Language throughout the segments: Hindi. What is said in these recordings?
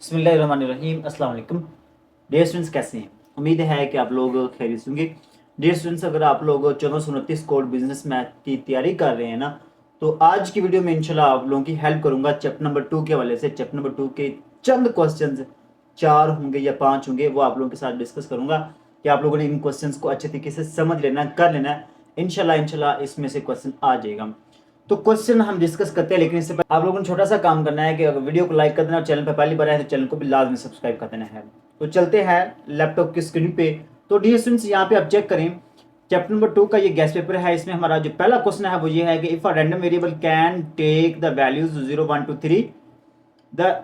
बिस्मिल्लाहिर्रहमानिर्रहीम। अस्सलाम वालेकुम। डियर स्टूडेंट्स, कैसे हैं? उम्मीद है कि आप लोग खैरियत से होंगे। डियर स्टूडेंट्स, अगर आप लोग 1429 कोड बिजनेस मैथ की तैयारी कर रहे हैं ना, तो आज की वीडियो में इंशाल्लाह आप लोगों की हेल्प करूंगा चैप्टर नंबर 2 के हवाले से। चैप्टर नंबर 2 के चंद क्वेश्चंस, 4 होंगे या 5 होंगे, वो आप लोगों के साथ डिस्कस करूंगा कि आप लोगों ने इन क्वेश्चंस को अच्छे तरीके से समझ लेना, कर लेना है। इंशाल्लाह इसमें से क्वेश्चन आ जाएगा। तो क्वेश्चन हम डिस्कस करते हैं, लेकिन इससे पहले आप लोगों ने छोटा सा काम करना है कि अगर वीडियो को लाइक कर देना और चैनल पर पहली बार आए तो चैनल को भी लाजमी सब्सक्राइब कर देना है। तो चलते हैं लैपटॉप की स्क्रीन पे। तो डियर स्टूडेंट्स, यहाँ पे आप चेक करें, चैप्टर नंबर 2 का ये गैस पेपर है। इसमें हमारा जो पहला क्वेश्चन है वो ये है कि if a random variable can take the values 0 1 2 3 the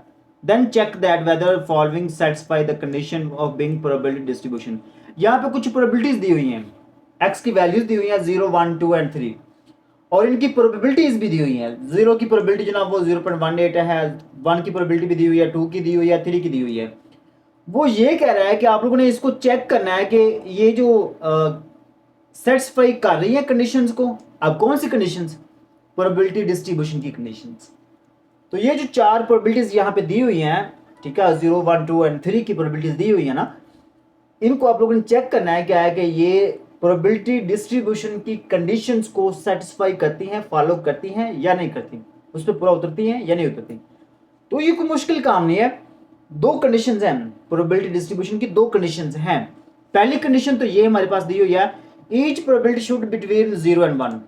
then check that whether following satisfy the condition of being probability distribution. यहाँ पे कुछ प्रोबेबिलिटीज दी हुई हैं, एक्स की वैल्यूज दी हुई हैं 0 1 2 एंड 3, और इनकी प्रोबेबिलिटीज भी दी हुई हैं। 0 की प्रोबेबिलिटी जनाब वो 0.18 है, 1 की प्रोबेबिलिटी भी दी हुई है, 2 की दी हुई है, 3 की दी हुई है। वो ये कह रहा है कि आप लोगों ने इसको चेक करना है कि ये जो सेटिस्फाई कर रही है कंडीशंस को। अब कौन सी कंडीशंस? प्रोबेबिलिटी डिस्ट्रीब्यूशन की कंडीशंस। तो ये जो 4 प्रोबेबिलिटीज यहाँ पे दी हुई हैं, ठीक है, 0 1 2 एंड 3 की प्रोबेबिलिटीज दी हुई है ना, इनको आप लोगों ने चेक करना है क्या है कि ये प्रोबेबिलिटी डिस्ट्रीब्यूशन की कंडीशंस को सेटिस्फाई करती हैं, फॉलो करती हैं या नहीं करती, उस पर पूरा उतरती हैं या नहीं उतरती। तो ये कोई मुश्किल काम नहीं है। 2 कंडीशंस हैं प्रोबेबिलिटी डिस्ट्रीब्यूशन की, 2 कंडीशंस हैं। पहली कंडीशन तो ये हमारे पास दी हुई है, each probability should between 0 and 1।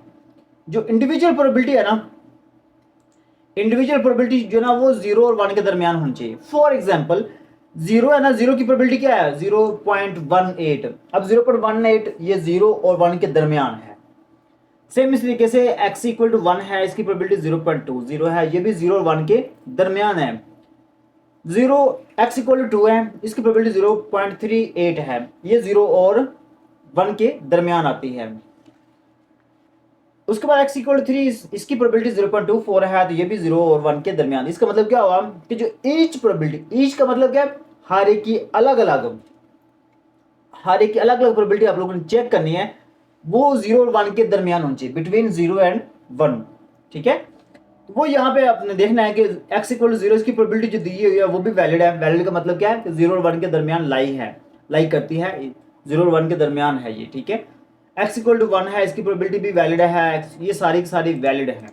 जो इंडिविजुअल प्रोबेबिलिटी है ना, इंडिविजुअल प्रोबेबिलिटी जो ना वो 0 और 1 के दरमियान होनी चाहिए। फॉर एग्जाम्पल 0 है ना, 0 की प्रोबेबिलिटी क्या है? 0.18। अब 0.18 ये 0 और 1 के दरमियान है। सेम इस तरीके से x इक्वल टू 1 है, इसकी प्रोबेबिलिटी 0.20 है, ये भी 0 और 1 के दरमियान है। 0 x इक्वल टू 2 है, इसकी प्रोबेबिलिटी 0.38 है, ये 0 और 1 के दरमियान आती है। उसके बाद x इक्वल टू 3, इसकी प्रोबेबिलिटी 0.24 है, तो ये भी 0 और 1 के दरमियान। इसका मतलब क्या हुआ कि जो ईच प्रोबेबिलिटी, ईच का मतलब क्या है? हर एक की अलग अलग, हर एक की अलग अलग प्रोबेबिलिटी आप लोगों ने चेक करनी है, वो 0 और 1 के दरमियान होनी चाहिए, बिटवीन 0 एंड 1। ठीक है, तो वो यहाँ पे आपने देखना है कि x इक्वल टू 0 इसकी प्रोबेबिलिटी जो दी हुई है वो भी वैलिड है। वैलिड का मतलब क्या है कि 0 और 1 के दरमियान लाई है, लाई करती है, 0 और 1 के दरमियान है ये। ठीक है, x इक्वल टू 1 है, इसकी प्रोबेबिलिटी भी वैलिड है, ये सारी की सारी वैलिड है।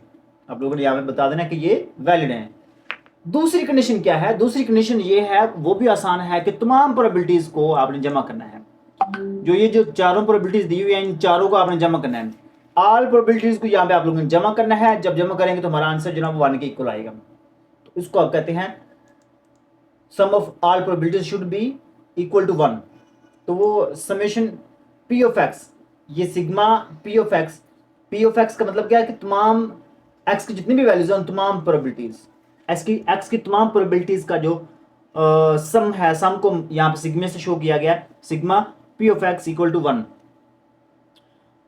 आप लोगों ने यहाँ पे बता देना कि ये वैलिड है। दूसरी कंडीशन क्या है? दूसरी कंडीशन ये है, वो भी आसान है, कि तमाम प्रोबेबिलिटीज को आपने जमा करना है। जो ये जो चारों प्रोबेबिलिटीज दी हुई है, इन चारों को आपने जमा करना है। ऑल प्रोबेबिलिटीज को यहाँ पे आप लोगों ने जमा करना है। जब जमा करेंगे तो हमारा आंसर जो ना वो 1 के इक्वल आएगा। तो इसको आप कहते हैं sum of all probabilities should be equal to 1। तो वो समेशन पी ऑफ एक्स, ये sigma P of X, P of X का मतलब क्या है कि तमाम एक्स की जितनी भी वैल्यूज हैं, तमाम प्रोबेबिलिटीज, एक्स की तमाम प्रोबेबिलिटीज का जो सम है, सम को यहाँ पे सिग्मा से शो किया गया, sigma P of X equal to 1।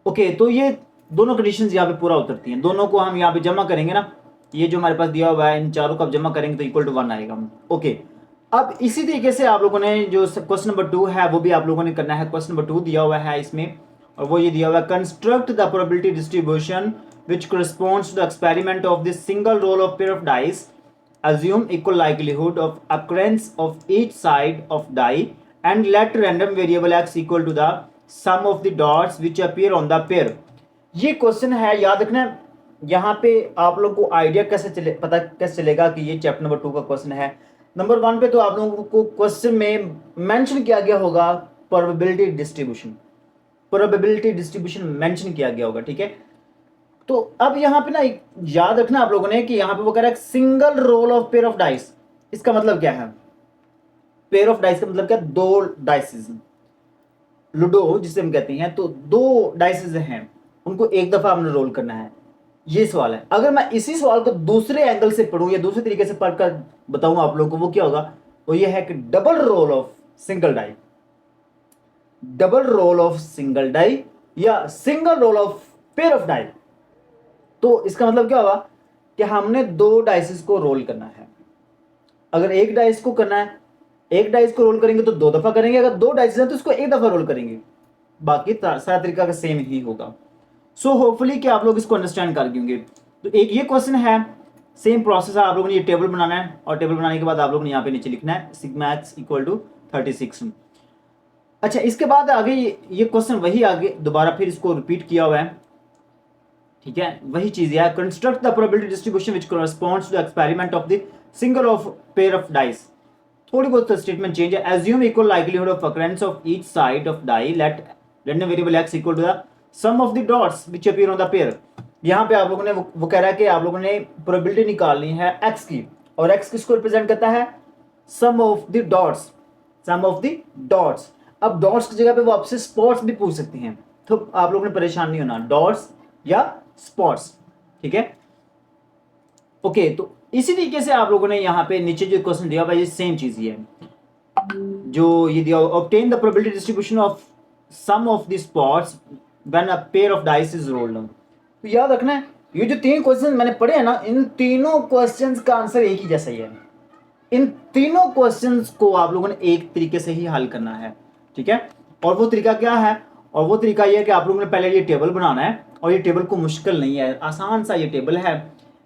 Okay, तो ये दोनों कंडीशंस यहाँ पे पूरा उतरती हैं। दोनों को हम यहाँ पे जमा करेंगे ना, ये जो हमारे पास दिया हुआ है, इन चारों को आप जमा करेंगे तो इक्वल टू 1 आएगा। ओके, अब इसी तरीके से आप लोगों ने जो क्वेश्चन नंबर 2 है वो भी आप लोगों ने करना है। क्वेश्चन नंबर 2 दिया हुआ है इसमें, और वो ये दिया हुआ है, construct the probability distribution which corresponds to the experiment of this single roll of pair of dice. Assume equal likelihood of occurrence of each side of die and let random variable x equal to the sum of the dots which appear on the pair. ये क्वेश्चन है, याद रखना। यहाँ पे आप लोगों को आइडिया पता कैसे चलेगा कि ये चैप्टर नंबर 2 का क्वेश्चन है। नंबर 1 पे तो आप लोगों को क्वेश्चन में मेंशन किया गया होगा probability distribution, probability distribution mention किया गया होगा। ठीक है, तो अब यहाँ पे ना याद रखना आप लोगों ने कि यहाँ पे वो कह रहा है single roll of pair of dice. इसका मतलब क्या है? पेयर ऑफ डाइस का मतलब क्या? 2 डाइसेस, लूडो जिसे हम कहते हैं, तो 2 डाइसेस हैं, उनको एक दफा हमने रोल करना है। ये सवाल है। अगर मैं इसी सवाल को दूसरे एंगल से पढ़ूं या दूसरे तरीके से पढ़कर बताऊं आप लोगों को, वो क्या होगा? वो ये है कि double roll of single die, double roll of single die या single roll of pair of die. तो इसका मतलब क्या होगा कि हमने 2 डाइसेस को रोल करना है। अगर एक डाइस को करना है, एक डाइस को रोल करेंगे तो 2 दफा करेंगे, अगर 2 डाइस हैं तो उसको 1 दफा रोल करेंगे, बाकी सारा तरीका का सेम ही होगा। सो होपफुली कि आप लोग इसको अंडरस्टैंड कर गए होंगे। तो एक ये क्वेश्चन है, सेम प्रोसेस है, आप लोगों ने ये टेबल बनाना है और टेबल बनाने के बाद आप लोगों ने यहाँ पे नीचे लिखना है सिग्मा एक्स इक्वल टू 36। अच्छा, इसके बाद आगे ये क्वेश्चन वही आगे दोबारा फिर इसको रिपीट किया हुआ है, ठीक है, वही चीज है। Construct the probability distribution which corresponds to the experiment of the single of pair of dice. थोड़ी बहुत स्टेटमेंट चेंज है। Assume equal likelihood of occurrence of each side of die, let random variable X equal to the sum of the dots which appear on the pair. यहाँ पे आप लोगों ने वो कह रहा है कि आप लोगों ने प्रोबेबिलिटी निकालनी है एक्स की, और एक्स किसको रिप्रेजेंट करता है, sum of the dots, sum of the dots. अब डॉट्स की जगह पे वो आपसे स्पॉट्स भी पूछ सकती हैं, तो आप लोगों ने परेशान नहीं होना, डॉट्स या स्पॉट्स, ठीक है। ओके, तो इसी तरीके से आप लोगों ने यहाँ पे नीचे जो क्वेश्चन दिया हुआ है, ये सेम चीज ही है जो ये दिया, obtain the probability distribution of sum of the spots when a pair of dice is rolled. तो याद रखना है, ये जो तीन क्वेश्चन मैंने पढ़े हैं ना, इन तीनों क्वेश्चंस का आंसर एक ही जैसा ही है। इन तीनों क्वेश्चंस को आप लोगों ने एक तरीके से ही हल करना है, ठीक है। और वो तरीका क्या है, और वो तरीका ये है कि आप लोगों ने पहले ये टेबल बनाना है, और ये टेबल को मुश्किल नहीं है, आसान सा ये टेबल है।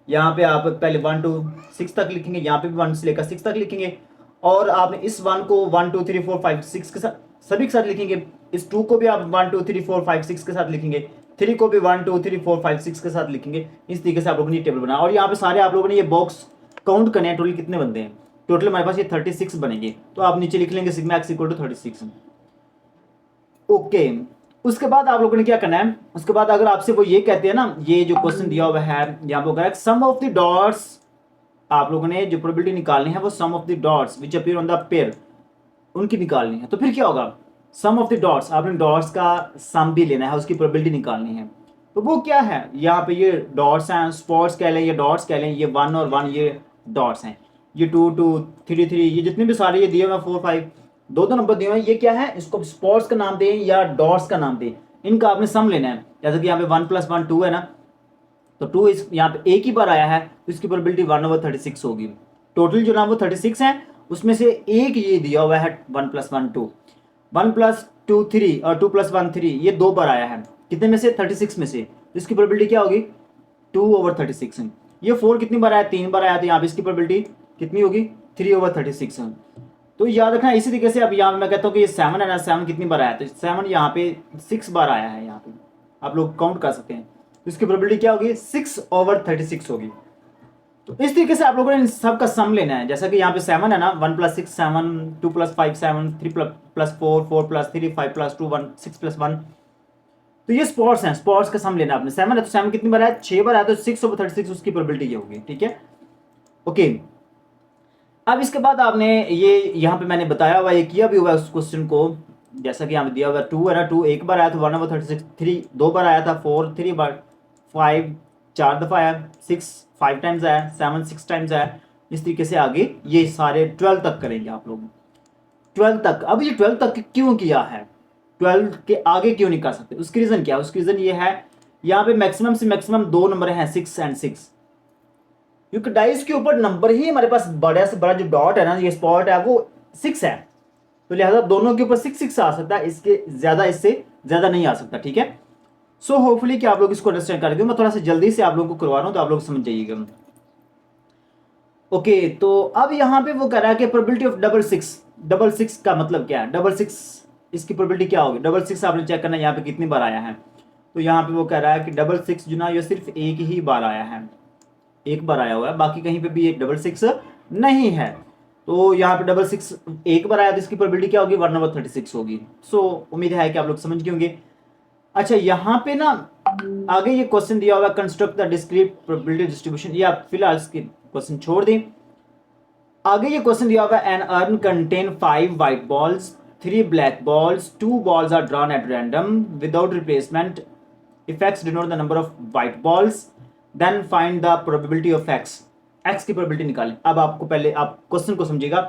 यहाँ पे आप पहले 1 to 6 तक लिखेंगे, यहाँ पे भी 1 से लेकर 6 तक लिखेंगे, और आपने इस 1 को 1 2 3 4 5 6 के साथ सभी के साथ लिखेंगे। इस 2 को भी आप 1 2 3 4 5 6 के साथ लिखेंगे, 3 को भी 1 2 3 4 5 6 के साथ लिखेंगे। इस तरीके से आप लोगों ने ये टेबल बनाया, और यहाँ पे सारे आप लोगों ने ये बॉक्स काउंट करने हैं, टोटल कितने बनते हैं। टोटल हमारे पास ये 36 बनेंगे, तो आप नीचे लिख लेंगे sigma X equal to 36। Okay, उसके बाद आप लोगों ने क्या करना है, उसके बाद अगर आपसे वो ये कहते हैं ना, ये जो क्वेश्चन दिया हुआ है यहाँ पे सम ऑफ द डॉट्स, आप लोगों ने जो प्रोबेबिलिटी निकालनी है वो sum of the dots which appear on the pair, उनकी निकालनी है। तो फिर क्या होगा, सम ऑफ द डॉट्स, आपने डॉट्स का सम भी लेना है, उसकी प्रोबेबिलिटी निकालनी है। तो वो क्या है, यहाँ पे ये डॉट्स हैं, स्पॉट्स कह लें, ये डॉट्स कह लें, ये 1 और 1 ये डॉट्स हैं, ये 2 2 3 3, ये जितने भी सारे ये दिए हुए 4 5 दो नंबर दिए हुए हैं, ये क्या है, इसको स्पॉट्स का नाम दें या डॉट्स का नाम दें, इनका आपने सम लेना है। जैसे कि यहाँ पे 1 + 1 2 है ना, तो 2 इस यहाँ पे एक ही बार आया है, तो इसकी प्रोबेबिलिटी 1/36 होगी। टोटल जो ना वो 36 है, उसमें से एक ये दिया हुआ है 1 + 1 2, 1 + 2 3 और 2 + 1 3, ये 2 बार आया है, कितने में से, 36 में से। तो इसकी प्रोबेबिलिटी क्या होगी, 2/36। ये 4 कितनी बार आया, 3 बार आया, तो यहाँ पे इसकी प्रोबेबिलिटी कितनी होगी, 3/36। तो याद रखना, इसी तरीके से अब यहाँ मैं कहता हूँ कि ये 7 है ना, 7 कितनी बार आया, तो 7 यहाँ पे 6 बार आया है, यहाँ पे आप लोग काउंट कर सकते हैं। तो इसकी प्रोबेबिलिटी क्या होगी, 6/36 होगी। तो इस तरीके से आप लोगों ने इन सब का सम लेना है। जैसा कि यहाँ पे 7 है ना, 1 + 6 7, 2 + 5 7, 3 + 4 4 + 3 5 + 2 1 6 + 1। तो ये स्पॉट्स हैं, स्पॉट्स का सम लेना है आपने। 7 है तो 7 कितनी बार आया, 6 बार आया, तो 6/36 उसकी प्रोबेबिलिटी ये होगी, ठीक है। ओके, अब इसके बाद आपने ये यहाँ पे मैंने बताया हुआ, ये किया भी हुआ है उस क्वेश्चन को, जैसा कि यहाँ पे दिया हुआ है 2 है ना, 2 एक बार आया तो 1/36, 3 2 बार आया था, 4 3 बार, 5 4 दफ़ा आया, 6 5 टाइम्स आया, 7 6 टाइम्स आया। इस तरीके से आगे ये सारे 12 तक करेंगे आप लोग, 12 तक। अब ये 12 तक क्यों किया है, 12 के आगे क्यों नहीं कर सकते, उसकी रीज़न क्या है, उसकी रीज़न ये है, यहाँ पे मैक्सिमम से मैक्सिमम 2 नंबर हैं, 6 और 6, क्योंकि डाइस के ऊपर नंबर ही हमारे पास बड़ा से बड़ा जो डॉट है ना, ये स्पॉट है, वो 6 है, तो लिहाजा दोनों के ऊपर 6 6 आ सकता है, इसके ज़्यादा, इससे ज़्यादा नहीं आ सकता, ठीक है। सो होपफुली कि आप लोग इसको अंडरस्टैंड कर देंगे। मैं थोड़ा सा जल्दी से आप लोगों को करवा रहा हूँ, तो आप लोग समझ जाइएगा। ओके, तो अब यहाँ पे वो कह रहा है कि प्रोबेबिलिटी ऑफ डबल सिक्स का मतलब क्या है, डबल सिक्स इसकी प्रोबेबिलिटी क्या होगी। डबल सिक्स आपने चेक करना है यहाँ पे कितनी बार आया है, तो यहाँ पे वो कह रहा है कि डबल सिक्स जो ना ये सिर्फ एक ही बार आया है, एक बार आया हुआ है, बाकी कहीं पे भी एक डबल सिक्स नहीं है। तो यहाँ पे डबल सिक्स एक बार आया, तो इसकी प्रोबेबिलिटी क्या होगी, 1/36 होगी। सो उम्मीद है कि आप लोग समझ गए होंगे। अच्छा, यहाँ पे ना आगे ये क्वेश्चन दिया हुआ है, construct the discrete probability distribution, ये आप फिलहाल इसके क्वेश्चन छोड़ दें। आगे ये क्वेश्चन दिया हुआ है, an urn contain 5 white balls, 3 black balls, 2 balls are drawn at random without replacement, if x denote the number of white balls then find the probability of x, x की प्रोबेबिलिटी निकालें। अब आपको पहले आप क्वेश्चन को समझिएगा।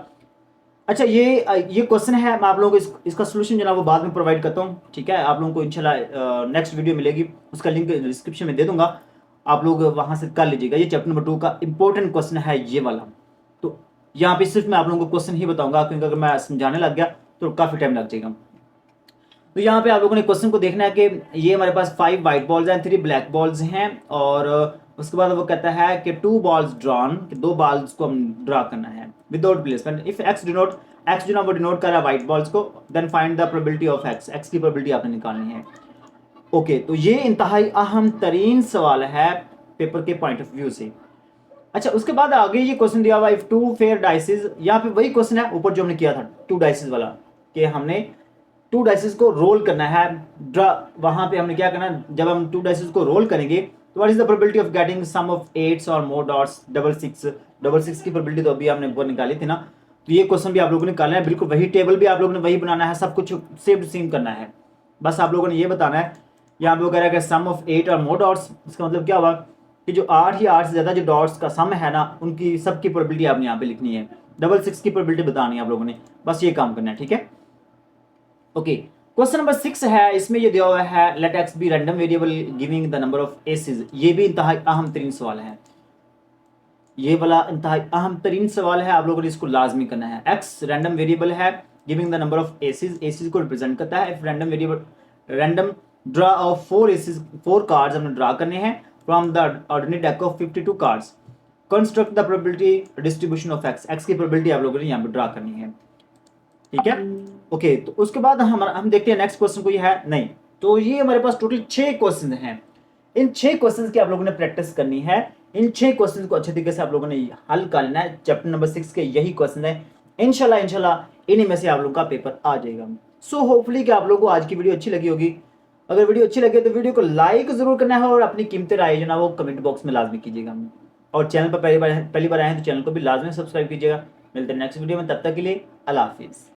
अच्छा, ये क्वेश्चन है, मैं आप लोगों को इसका सोल्यूशन जो है वो बाद में प्रोवाइड करता हूँ, ठीक है। आप लोगों को इंशाल्लाह नेक्स्ट वीडियो मिलेगी, उसका लिंक डिस्क्रिप्शन में दे दूंगा, आप लोग वहाँ से कर लीजिएगा। ये चैप्टर नंबर 2 का इंपॉर्टेंट क्वेश्चन है ये वाला। तो यहाँ पे सिर्फ मैं आप लोगों को क्वेश्चन ही बताऊंगा, क्योंकि अगर मैं समझाने लग गया तो काफ़ी टाइम लग जाएगा। तो यहाँ पे आप लोगों ने क्वेश्चन को देखना है कि ये हमारे पास 5 वाइट बॉल्स हैं, 3 ब्लैक बॉल्स हैं, और उसके बाद वो कहता है कि 2 balls drawn, कि 2 balls को हम ड्रा करना है विदाउट प्लेसमेंट। इफ x जो ना वो डिनोट कर रहा है व्हाइट बॉल्स को, then find the probability of x की प्रोबेबिलिटी आपने निकालनी है। ओके, तो ये इंतहाई अहम तरीन सवाल है पेपर के पॉइंट ऑफ व्यू से। अच्छा, उसके बाद आगे ये क्वेश्चन दिया हुआ, इफ 2 फेयर डाइसेस, यहाँ पे वही क्वेश्चन है ऊपर जो हमने किया था 2 डाइसेस वाला, कि हमने 2 डाइसेस को रोल करना है। ड्रा वहां पे हमने क्या करना है, जब हम 2 डाइसेस को रोल करेंगे तो what is the probability of getting sum of 8 और मोर डॉट्स, डबल सिक्स की प्रोबेबिलिटी तो अभी आपने वो निकाली थी ना। तो ये क्वेश्चन भी आप लोगों ने निकालना है, बिल्कुल वही टेबल भी आप लोगों ने वही बनाना है, सब कुछ सेम टू सेम करना है। बस आप लोगों ने ये बताना है, यहाँ पे वो कह रहा है कि सम ऑफ 8 और मोर डॉट्स, इसका मतलब क्या हुआ कि जो 8 या 8 से ज्यादा जो डॉट्स का सम है ना, उनकी सबकी प्रोबेबिलिटी आपने यहाँ पे लिखनी है। डबल सिक्स की प्रोबेबिलिटी बतानी है आप लोगों ने, बस ये काम करना है, ठीक है। ओके, क्वेश्चन नंबर 6 है, इसमें ये दिया हुआ है let X be random variable giving the number of aces. ये भी इंतहाई अहम तरीन सवाल है, ये वाला इंतहाई अहम तरीन सवाल है, आप लोगों ने इसको लाजमी करना है। एक्स रैंडम वेरिएबल है giving the number of aces, aces को रिप्रेजेंट करता है। If random variable, random draw of 4 aces, 4 cards हमने ड्रा करने हैं from the ordinary deck of 52 cards, construct the probability distribution of X की प्रोबेबिलिटी आप लोगों ने यहाँ पे ड्रा करनी है, ठीक है। ओके, तो उसके बाद हम देखते हैं नेक्स्ट क्वेश्चन को, ये है नहीं, तो ये हमारे पास टोटल 6 क्वेश्चन हैं। इन 6 क्वेश्चंस की आप लोगों ने प्रैक्टिस करनी है। इन 6 क्वेश्चंस को अच्छे तरीके से आप लोगों ने हल कर लेना है। चैप्टर नंबर 6 के यही क्वेश्चन है, इंशाल्लाह इन्हीं में से आप लोगों का पेपर आ जाएगा। सो होपफुली कि आप लोगों को आज की वीडियो अच्छी लगी होगी। अगर वीडियो अच्छी लगे तो वीडियो को लाइक जरूर करना है और अपनी कीमती राय जो ना वो कमेंट बॉक्स में लाजमी कीजिएगा। और चैनल पर पहली बार आए हैं तो चैनल को भी लाजमी सब्सक्राइब कीजिएगा। मिलते हैं नेक्स्ट वीडियो में, तब तक के लिए अल्लाह हाफिज़।